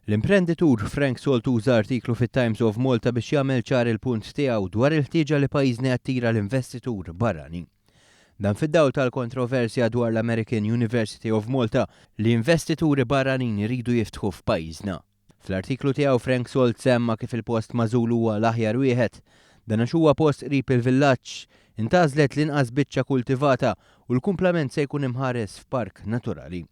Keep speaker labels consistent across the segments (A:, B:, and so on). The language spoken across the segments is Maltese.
A: L-imprenditur Frank Salt uża artiklu fit-Times of Malta biex jagħmel ċar il-punt tiegħu dwar il-ħtieġa li pajjiżna jattira l-investitur barrani. Dan fid-dawl tal-kontroversja dwar l-American University of Malta li investituri barranin iridu jiftħu f'pajjiżna. Fl-artiklu tiegħu Frank Salt semma kif il-post magħżul huwa l-aħjar wieħed, dan għax huwa post qrib il-villaġġ intażlet l-inqas biċċa kultivata u l-kumplament se jkun imħares f'park naturali.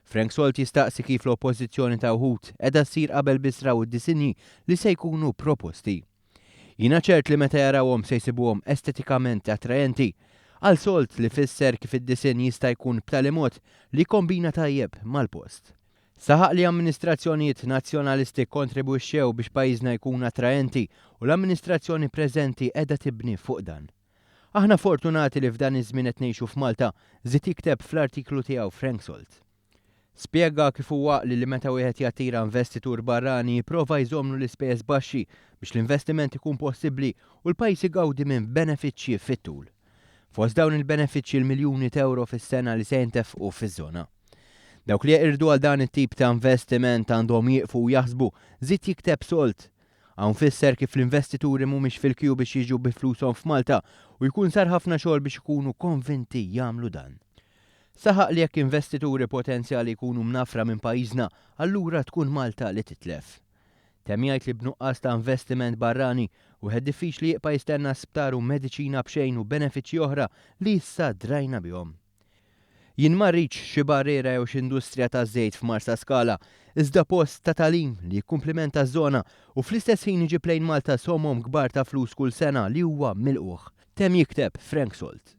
A: Frank Salt jistaqsi kif l-oppożizzjoni ta' wħud qiegħda ssir qabel bisraw id-disinji li se jkunu proposti. Jiena ċert li meta jarawhom se jsibuhom estetikament attraenti, għal Salt li fisser kif id-disin jista' jkun b'tali mod li jkombina tajjeb mal-post. Saħaq li amministrazzjonijiet nazzjonalisti kontribwixxew biex pajjiżna jkun attraenti u l-amministrazzjoni preżenti qiegħda tibni fuq dan. Aħna fortunati li f'dan iż-żmien qed ngħixu f'Malta, żied jikteb fl-artiklu tiegħu Frank Salt. Spjega kif huwa li meta wieħed jattira investitur barrani jipprova jżommlu l-ispejjeż baxxi biex l-investiment ikun possibbli u l-pajjiż igawdi minn benefiċċji fit-tul. Fost dawn il-benefiċċji l-miljuni ta' euro fis-sena li se jintefqu fiż-żona. Dawk li jeqirdu għal dan it-tip ta' investiment għandhom jieqfu u jaħsbu żied jikteb Salt. Hawn fisser kif l-investituri mhumiex fil-kju biex jiġu bi flushom f'Malta u jkun sar ħafna xogħol biex ikunu konvinti jagħmlu dan. Saħaq li jekk investituri potenzjali jkunu mnafra minn pajjiżna, allura tkun Malta li titlef. Temm jgħid li b'nuqqas ta' investiment barrani wieħed diffiċli jibqa' jistenna sptar u mediċina b'xejn u benefiċċji oħra li issa drajna bihom. Jien ma rridx xi barriera jew x'industrija taż-żejt f'Marsa Skala, iżda post ta' tagħlim li jikkumplimenta ż-żona u fl-istess ħin iġib lejn Malta somom kbar ta' flus kull sena li huwa milquh. Temm jikteb Frank Salt.